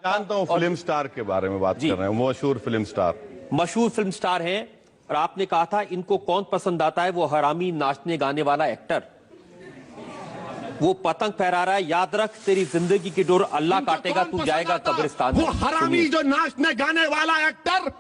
जानता हूँ film star के बारे में बात कर रहे हैं, मशहूर फिल्म स्टार। मशहूर फिल्म स्टार हैं और आपने कहा था इनको कौन पसंद आता है, वो हरामी नाचने गाने वाला एक्टर। वो पतंग फहरा रहा है, याद रख तेरी जिंदगी की डोर अल्लाह काटेगा, तू जाएगा कब्रिस्तान। वो हरामी जो नाचने गाने वाला एक्टर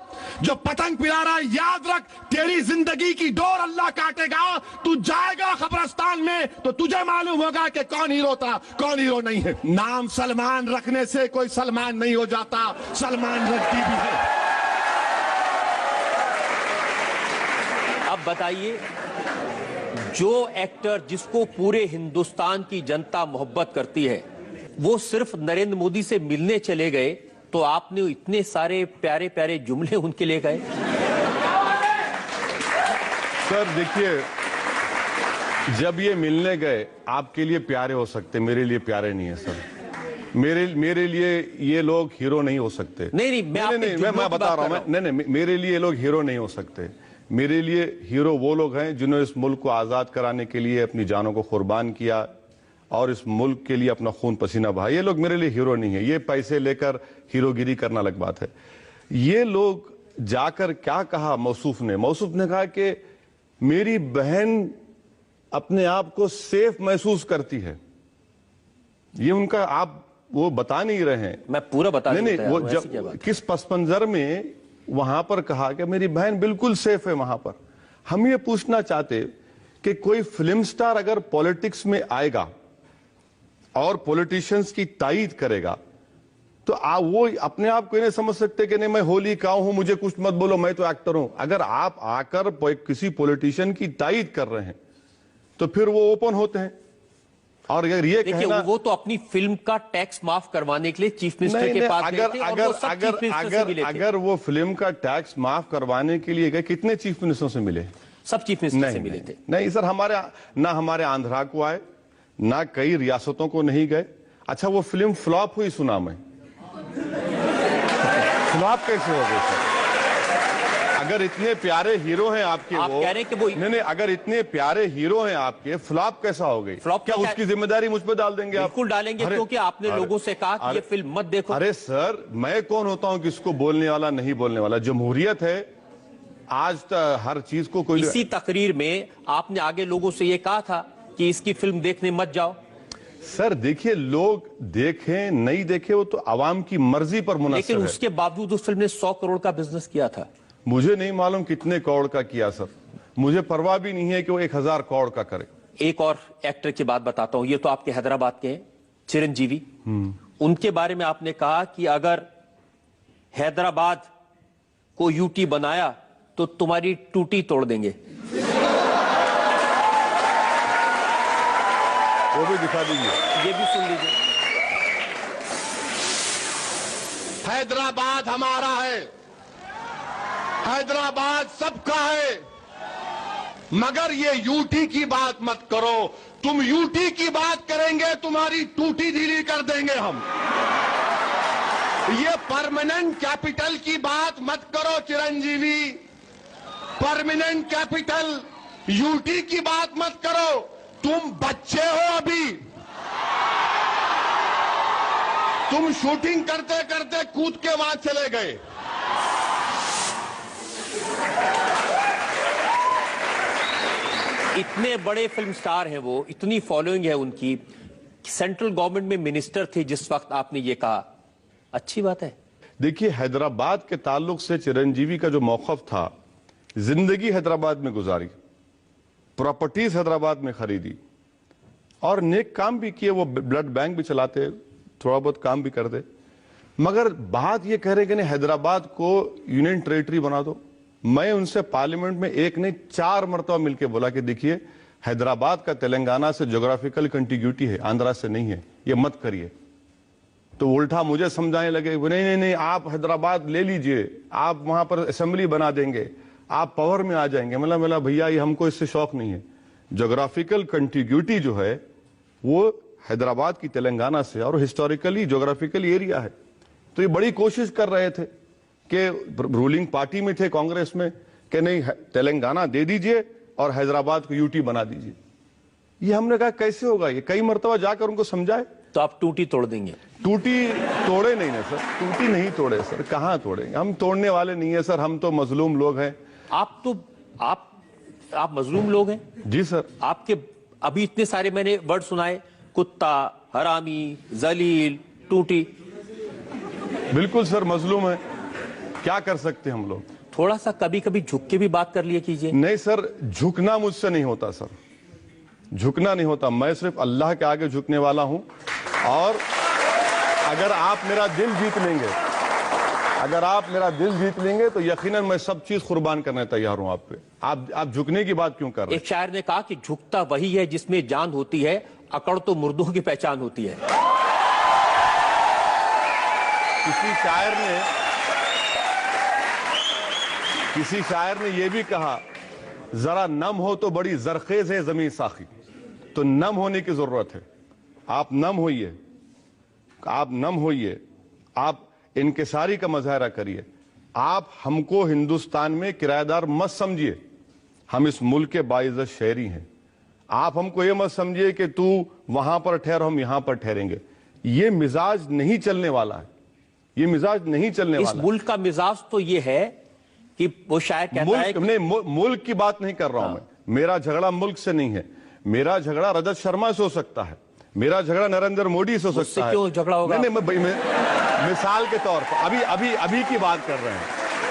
जो पतंग फहरा रहा है, याद रख तेरी जिंदगी की डोर अल्लाह काटेगा, तू जाएगा कब्रिस्तान में। तो तुझे मालूम होगा कि कौन हीरो था, कौन हीरो नहीं है। नाम सलमान रखने से कोई सलमान नहीं हो जाता, सलमान रखती भी है। अब बताइए, जो एक्टर जिसको पूरे हिंदुस्तान की जनता मोहब्बत करती है, वो सिर्फ नरेंद्र मोदी से मिलने चले गए तो आपने इतने सारे प्यारे प्यारे जुमले उनके लिए गए। सर देखिए, जब ये मिलने गए, आपके लिए प्यारे हो सकते, मेरे लिए प्यारे नहीं है सर। मेरे लिए ये लोग हीरो नहीं हो सकते। नहीं, मैं बता रहा हूं, नहीं, मेरे लिए ये लोग हीरो नहीं हो सकते। मेरे लिए हीरो वो लोग हैं जिन्होंने इस मुल्क को आजाद कराने के लिए अपनी जानों को कुर्बान किया और इस मुल्क के लिए अपना खून पसीना बहाया। ये लोग मेरे लिए हीरो नहीं है। ये पैसे लेकर हीरोगिरी करना अलग बात है। ये लोग जाकर क्या कहा मौसूफ ने कहा कि मेरी बहन अपने आप को सेफ महसूस करती है। ये उनका, आप वो बता नहीं रहे हैं। मैं पूरा बता नहीं, वो जब किस पस मंजर में वहां पर कहा कि मेरी बहन बिल्कुल सेफ है वहां पर। हम ये पूछना चाहते कि कोई फिल्म स्टार अगर पॉलिटिक्स में आएगा और पॉलिटिशियंस की तायीद करेगा तो वो अपने आप को नहीं समझ सकते कि नहीं मैं होली का हूं, मुझे कुछ मत बोलो, मैं तो एक्टर हूं। अगर आप आकर किसी पॉलिटिशियन की तायीद कर रहे हैं तो फिर वो ओपन होते हैं। और अगर ये कहना, वो तो अपनी फिल्म का टैक्स माफ करवाने के लिए चीफ मिनिस्टर के पास गए थे और वो सब चीफ मिनिस्टर से मिले थे। अगर वो फिल्म का टैक्स माफ करवाने के लिए गए, कितने चीफ मिनिस्टरों से मिले? सब चीफ मिनिस्टर से मिले थे। नहीं सर, हमारे आंध्रा को आए, ना कई रियासतों को नहीं गए। अच्छा, वो फिल्म फ्लॉप हुई सुना मैं। फ्लॉप कैसे हो गई सर? अगर इतने प्यारे हीरो हैं आपके, आप कह रहे हैं कि वो नहीं, अगर इतने प्यारे हीरो हैं आपके, फ्लॉप कैसा हो गई? फ्लॉप क्या उसकी जिम्मेदारी मुझ पर डाल देंगे आप? बिल्कुल डालेंगे, क्योंकि आपने लोगों से कहा कि ये फिल्म मत देखो। अरे सर, मैं कौन होता हूं किसको बोलने वाला नहीं बोलने वाला? जमहूरियत है, आज हर चीज को कोई। इसी तकरीर में आपने आगे लोगों से ये कहा था कि इसकी फिल्म देखने मत जाओ। सर देखिए, लोग देखें नहीं देखें वो तो आवाम की मर्जी पर मुनसर है। लेकिन उसके बावजूद उस फिल्म ने 100 करोड़ का बिजनेस किया था। मुझे नहीं मालूम कितने करोड़ का किया सर, मुझे परवाह भी नहीं है कि वो 1000 करोड़ का करे। एक और एक्टर की बात बताता हूं, ये तो आपके हैदराबाद के हैं, चिरंजीवी। उनके बारे में आपने कहा कि अगर हैदराबाद को यूटी बनाया तो तुम्हारी टूटी तोड़ देंगे। वो भी दिखा दीजिए, ये भी सुन लीजिए। हैदराबाद हमारा है, हैदराबाद सबका है, मगर ये यूटी की बात मत करो। तुम यूटी की बात करेंगे तुम्हारी टूटी ढीली कर देंगे हम। ये परमानेंट कैपिटल की बात मत करो चिरंजीवी, परमानेंट कैपिटल यूटी की बात मत करो। तुम बच्चे हो अभी, तुम शूटिंग करते करते कूद के वहां चले गए। इतने बड़े फिल्म स्टार हैं वो, इतनी फॉलोइंग है उनकी, सेंट्रल गवर्नमेंट में मिनिस्टर थे जिस वक्त आपने ये कहा। अच्छी बात है। देखिए, हैदराबाद के ताल्लुक से चिरंजीवी का जो मौक़िफ़ था, जिंदगी हैदराबाद में गुजारी, प्रॉपर्टीज हैदराबाद में खरीदी और नेक काम भी किए। वो ब्लड बैंक भी चलाते, थोड़ा बहुत काम भी करते। मगर बात ये कह रहे कि नहीं हैदराबाद को यूनियन टेरिटरी बना दो। मैं उनसे पार्लियामेंट में एक नहीं 4 मरतबा मिलकर बोला कि देखिए, हैदराबाद का तेलंगाना से ज्योग्राफिकल कंटिग्यूटी है, आंध्रा से नहीं है, ये मत करिए। तो उल्टा मुझे समझाने लगे, नहीं, आप हैदराबाद ले लीजिए, आप वहां पर असेंबली बना देंगे, आप पावर में आ जाएंगे। मतलब भैया, ये हमको इससे शौक नहीं है। ज्योग्राफिकल कंटिग्यूटी जो है वो हैदराबाद की तेलंगाना से और हिस्टोरिकली ज्योग्राफिकली एरिया है। तो ये बड़ी कोशिश कर रहे थे कि रूलिंग पार्टी में थे कांग्रेस में कि नहीं तेलंगाना दे दीजिए और हैदराबाद को यूटी बना दीजिए। ये हमने कहा कैसे होगा, ये कई मरतबा जाकर उनको समझाए। तो आप टूटी तोड़ देंगे? टूटी तोड़े नहीं ना सर, टूटी नहीं तोड़े सर, कहाँ तोड़ेंगे? हम तोड़ने वाले नहीं है सर, हम तो मजलूम लोग हैं। आप मजलूम लोग हैं जी सर। आपके अभी इतने सारे मैंने वर्ड सुनाए, कुत्ता, हरामी, जलील, टूटी। बिल्कुल सर, मजलूम है, क्या कर सकते हैं हम लोग? थोड़ा सा कभी कभी झुक के भी बात कर लिया कीजिए। नहीं सर, झुकना मुझसे नहीं होता सर, झुकना नहीं होता। मैं सिर्फ अल्लाह के आगे झुकने वाला हूं, और अगर आप मेरा दिल जीत लेंगे, अगर आप मेरा दिल जीत लेंगे तो यकीनन मैं सब चीज कुर्बान करने तैयार हूं आप पे। आप झुकने की बात क्यों कर रहे हैं? एक शायर ने कहा कि झुकता वही है जिसमें जान होती है, अकड़ तो मुर्दों की पहचान होती है। किसी शायर ने यह भी कहा, जरा नम हो तो बड़ी जरखेज है जमीन साखी। तो नम होने की जरूरत है, आप नम होइए, आप नम होइए, आप इनकिसारी का मुजाहरा करिए। आप हमको हिंदुस्तान में किराएदार मत समझिए, हम इस मुल्क के बाइज्जत शहरी हैं। आप हमको ये मत समझिए कि तू वहां पर ठहर, हम यहां पर ठहरेंगे। ये मिजाज नहीं चलने वाला है, ये मिजाज नहीं चलने वाला। इस मुल्क का मिजाज तो ये है कि वो शायर कहता है नहीं, मुल्क की बात नहीं कर रहा हूं मैं। मेरा झगड़ा मुल्क से नहीं है, मेरा झगड़ा रजत शर्मा से हो सकता है, मेरा झगड़ा नरेंद्र मोदी से हो सकता है। क्यों झगड़ा होगा? नहीं, मिसाल के तौर पर अभी की बात कर रहे हैं,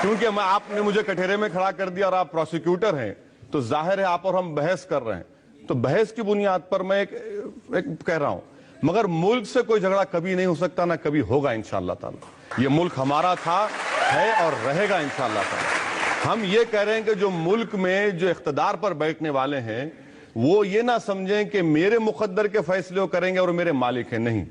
क्योंकि आपने मुझे कटहरे में खड़ा कर दिया और आप प्रोसिक्यूटर हैं, तो जाहिर है आप और हम बहस कर रहे हैं, तो बहस की बुनियाद पर मैं एक कह रहा हूं। मगर मुल्क से कोई झगड़ा कभी नहीं हो सकता, ना कभी होगा इंशाअल्लाह ताला। ये मुल्क हमारा था, है और रहेगा इंशाअल्लाह ताला। हम ये कह रहे हैं कि जो मुल्क में जो इख्तिदार पर बैठने वाले हैं, वो ये ना समझें कि मेरे मुकद्दर के फैसले वो करेंगे और मेरे मालिक हैं। नहीं,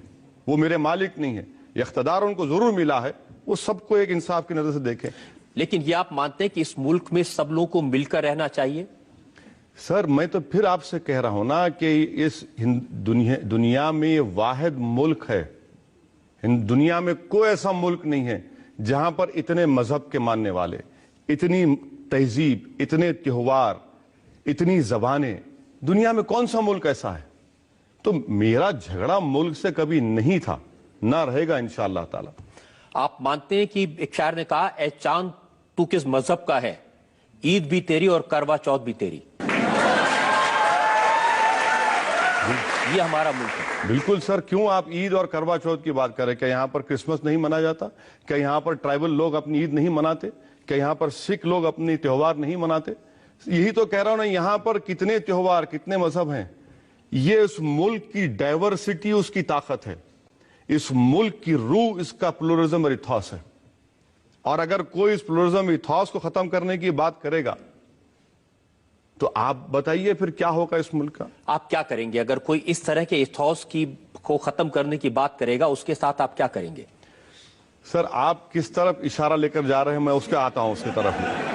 वो मेरे मालिक नहीं है, इख्तिदार उनको जरूर मिला है, वो सबको एक इंसाफ की नजर से देखें। लेकिन ये आप मानते हैं कि इस मुल्क में सब लोगों को मिलकर रहना चाहिए? सर, मैं तो फिर आपसे कह रहा हूं ना कि इस दुनिया में ये वाहिद मुल्क है, दुनिया में कोई ऐसा मुल्क नहीं है जहां पर इतने मजहब के मानने वाले, इतनी तहजीब, इतने त्योहार, इतनी जबानें, दुनिया में कौन सा मुल्क ऐसा है? तो मेरा झगड़ा मुल्क से कभी नहीं था, ना रहेगा इंशाअल्लाह ताला। आप मानते हैं कि एक शायर ने कहा, ए चांद तू किस मजहब का है, ईद भी तेरी और करवा चौथ भी तेरी। ये हमारा मुल्क है। बिल्कुल सर, क्यों आप ईद और करवा चौथ की बात करें? क्या यहां पर क्रिसमस नहीं मनाया जाता? क्या यहां पर ट्राइबल लोग अपनी ईद नहीं मनाते? क्या यहां पर सिख लोग अपनी त्योहार नहीं मनाते? यही तो कह रहा हूं ना, यहां पर कितने त्योहार, कितने मजहब हैं। ये इस मुल्क की डाइवर्सिटी उसकी ताकत है, इस मुल्क की रूह इसका प्लुरलिज्म और इथॉस है। और अगर कोई इस प्लुरलिज्म इथॉस को खत्म करने की बात करेगा तो आप बताइए फिर क्या होगा इस मुल्क का? आप क्या करेंगे अगर कोई इस तरह के इथॉस को खत्म करने की बात करेगा? उसके साथ आप क्या करेंगे? सर, आप किस तरफ इशारा लेकर जा रहे हैं, मैं उसके आता हूं उसकी तरफ में।